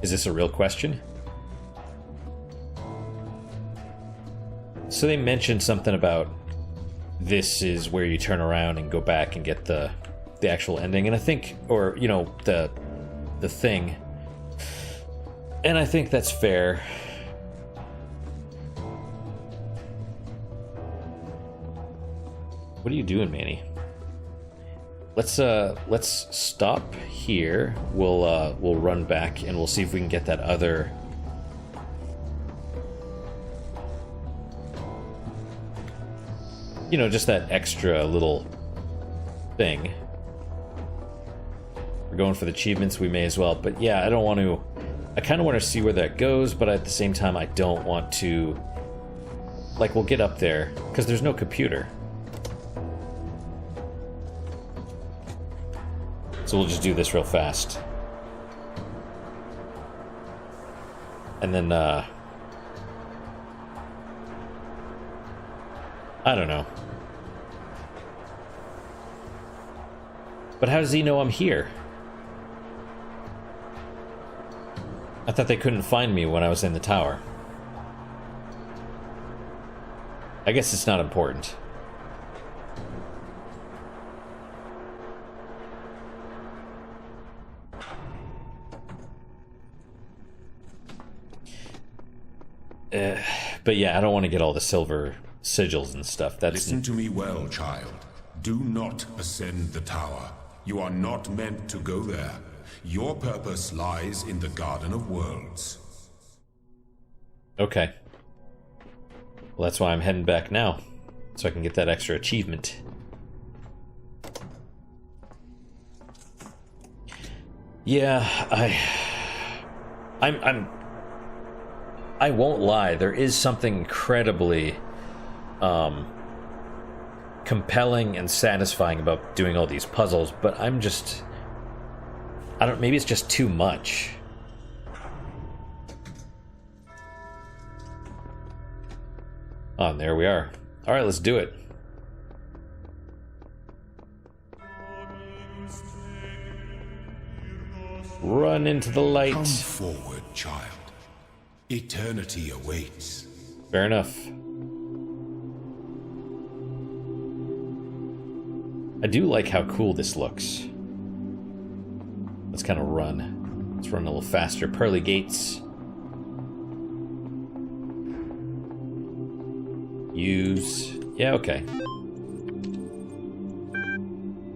Is this a real question? So they mentioned something about this is where you turn around and go back and get the actual ending, and I think, or you know, the thing, and I think that's fair. What are you doing, Manny? Let's stop here. We'll run back and we'll see if we can get that other. You know, just that extra little thing. We're going for the achievements, we may as well. But yeah, I don't want to. I kind of want to see where that goes, but at the same time, I don't want to. Like, we'll get up there because there's no computer. So we'll just do this real fast. And then, I don't know. But how does he know I'm here? I thought they couldn't find me when I was in the tower. I guess it's not important. But yeah, I don't want to get all the silver sigils and stuff. Listen to me well, child. Do not ascend the tower. You are not meant to go there. Your purpose lies in the Garden of Worlds. Okay. Well, that's why I'm heading back now, so I can get that extra achievement. Yeah, I won't lie, there is something incredibly compelling and satisfying about doing all these puzzles, but I don't, maybe it's just too much. Oh, and there we are. Alright, let's do it. Run into the light. Come forward, child. Eternity awaits. Fair enough. I do like how cool this looks. Let's kind of run. Let's run a little faster. Pearly gates. Use. Yeah, okay.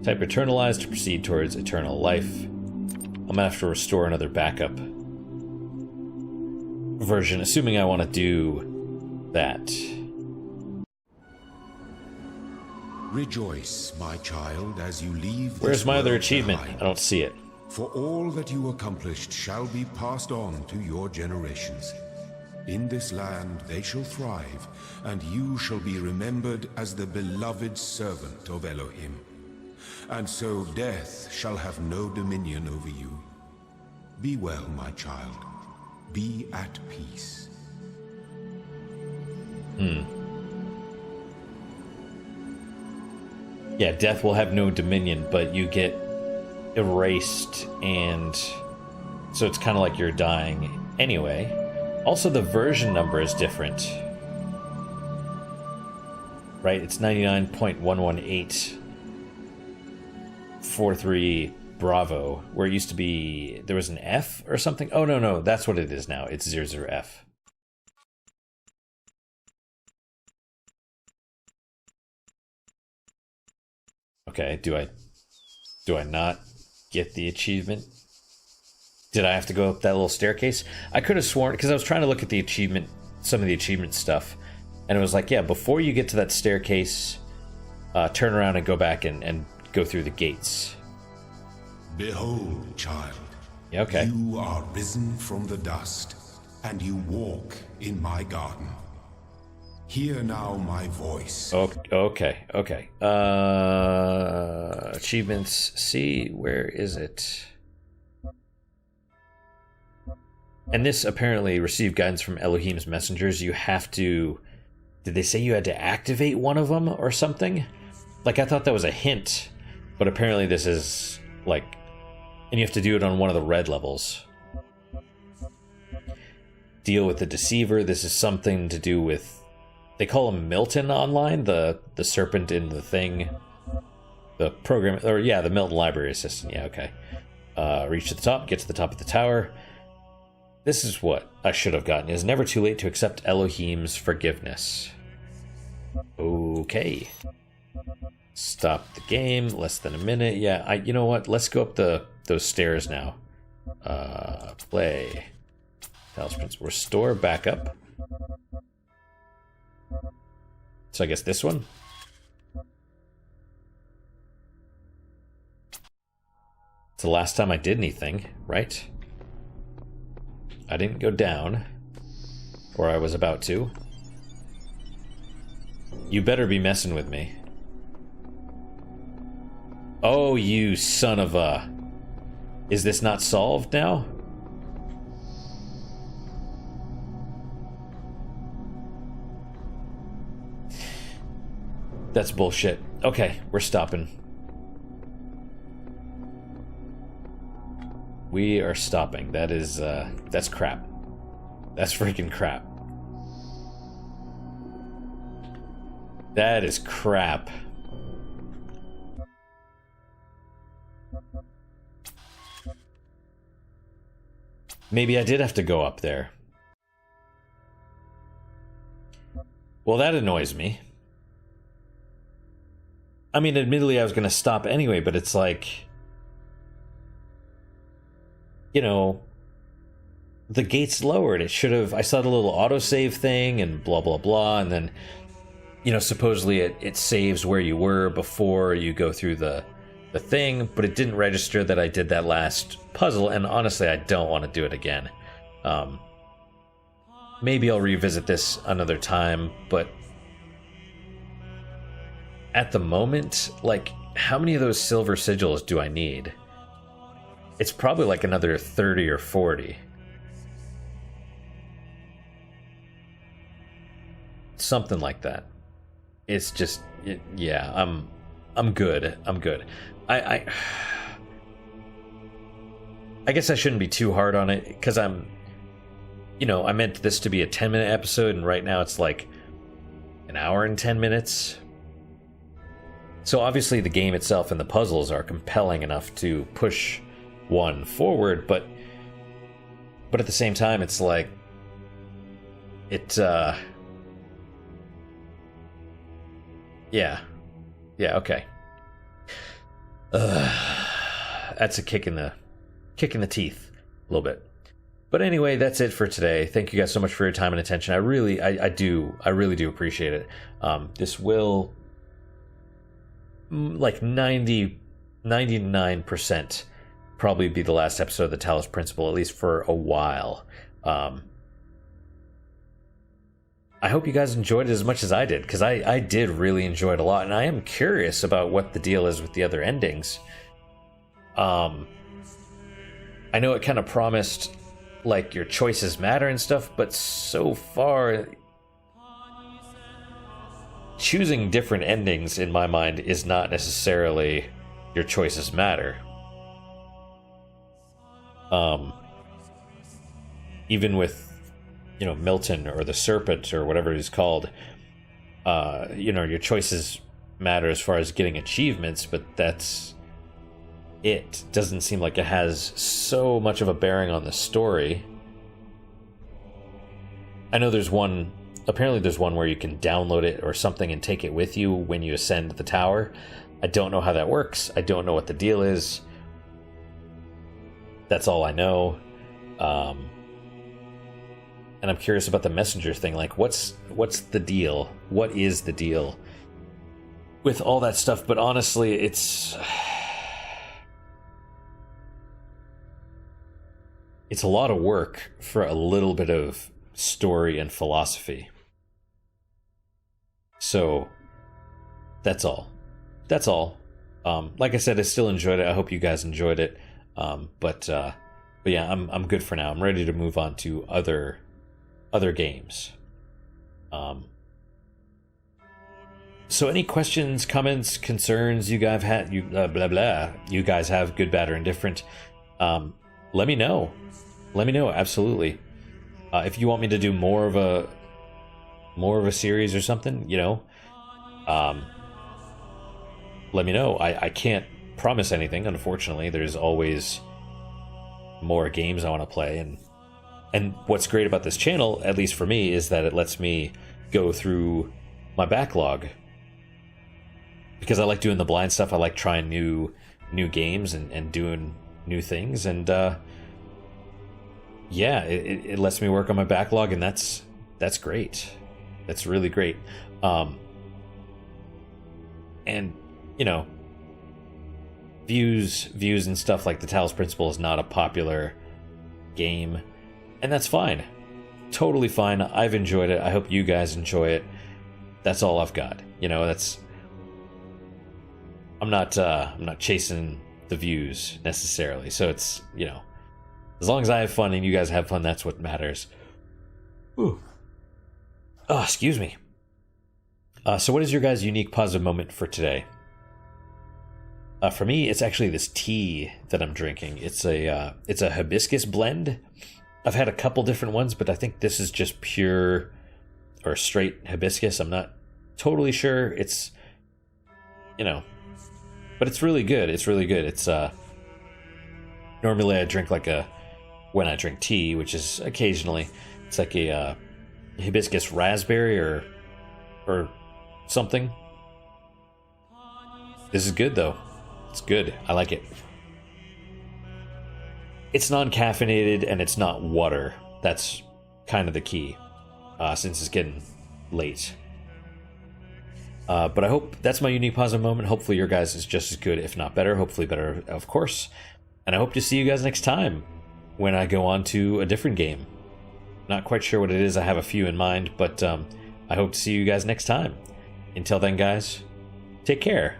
Type eternalize to proceed towards eternal life. I'm gonna have to restore another backup version, assuming I want to do that. Rejoice, my child, as you leave. Where's my other achievement? behind. I don't see it. For all that you accomplished shall be passed on to your generations. In this land they shall thrive, and you shall be remembered as the beloved servant of Elohim. And so death shall have no dominion over you. Be well, my child. Be at peace. Yeah, death will have no dominion, but you get erased, and so it's kind of like you're dying anyway. Also, the version number is different. Right? It's 99.11843 Bravo, where it used to be there was an F or something. Oh, no, that's what it is now. It's 00F. Okay, do I not get the achievement? Did I have to go up that little staircase? I could have sworn, because I was trying to look at the achievement, some of the achievement stuff, and it was like, yeah, before you get to that staircase, turn around and go back and go through the gates. Behold, child. Yeah, okay. You are risen from the dust, and you walk in my garden. Hear now my voice. Okay. Achievements. See, where is it? And this apparently received guidance from Elohim's messengers. You have to... Did they say you had to activate one of them or something? Like, I thought that was a hint, but apparently this is, like... And you have to do it on one of the red levels. Deal with the deceiver. This is something to do with... They call him Milton online, the serpent in the thing. The program... Or, yeah, the Milton library assistant. Yeah, okay. Reach to the top. Get to the top of the tower. This is what I should have gotten. It is never too late to accept Elohim's forgiveness. Okay. Stop the game. Less than a minute. Yeah, you know what? Let's go up those stairs now. Play. Talos Principle. Restore backup. So I guess this one? It's the last time I did anything, right? I didn't go down. Or I was about to. You better be messing with me. Oh, you son of a... Is this not solved now? That's bullshit. Okay, we're stopping. We are stopping. That is, that's crap. That's freaking crap. That is crap. Maybe I did have to go up there. Well, that annoys me. I mean, admittedly, I was going to stop anyway, but it's like... You know... The gate's lowered. It should have... I saw the little autosave thing and blah, blah, blah, and then... You know, supposedly it saves where you were before you go through the thing, but it didn't register that I did that last puzzle, and honestly, I don't want to do it again. Maybe I'll revisit this another time, but... At the moment, like, how many of those silver sigils do I need? It's probably like another 30 or 40. Something like that. It's just, yeah, I'm good. I'm good. I guess I shouldn't be too hard on it, because I'm, you know, I meant this to be a 10-minute episode, and right now it's like an hour and 10 minutes. So obviously the game itself and the puzzles are compelling enough to push one forward, but But at the same time, it's like yeah, okay. That's a kick in the teeth a little bit. But anyway, that's it for today. Thank you guys so much for your time and attention. I really do appreciate it. This will, like 99% probably be the last episode of the Talos Principle, at least for a while. I hope you guys enjoyed it as much as I did, because I did really enjoy it a lot, and I am curious about what the deal is with the other endings. I know it kind of promised, like, your choices matter and stuff, but so far, choosing different endings, in my mind, is not necessarily your choices matter. Even with, Milton or the Serpent or whatever he's called, your choices matter as far as getting achievements, but that's it. Doesn't seem like it has so much of a bearing on the story. I know apparently there's one where you can download it or something and take it with you when you ascend the tower. I don't know how that works. I don't know what the deal is. That's all I know. And I'm curious about the messenger thing. Like, what's the deal? What is the deal with all that stuff? But honestly, it's a lot of work for a little bit of story and philosophy. So that's all. Like I said, I still enjoyed it. I hope you guys enjoyed it. But yeah, I'm good for now. I'm ready to move on to other games. So any questions, comments, concerns you guys have, you guys have, good, bad, or indifferent, let me know. Absolutely. If you want me to do more of a series or something, let me know. I can't promise anything, unfortunately. There's always more games I want to play, and what's great about this channel, at least for me, is that it lets me go through my backlog, because I like doing the blind stuff. I like trying new games and doing new things, and yeah, it lets me work on my backlog, and that's great. That's really great. And views and stuff like the Talos Principle is not a popular game, and that's fine. Totally fine. I've enjoyed it. I hope you guys enjoy it. That's all I've got. I'm not chasing the views necessarily. So it's, as long as I have fun and you guys have fun, that's what matters. Ooh. Oh, excuse me. So what is your guys' unique positive moment for today? For me, it's actually this tea that I'm drinking. It's a hibiscus blend. I've had a couple different ones, but I think this is just pure or straight hibiscus. I'm not totally sure. It's, but it's really good. It's normally I drink when I drink tea, which is occasionally, it's like a hibiscus raspberry or something. This is good though. It's good. I like it. It's non-caffeinated and it's not water. That's kind of the key, since it's getting late. But I hope that's my unique positive moment. Hopefully your guys is just as good, if not better. Hopefully better, of course. And I hope to see you guys next time when I go on to a different game. Not quite sure what it is. I have a few in mind, but I hope to see you guys next time. Until then, guys, take care.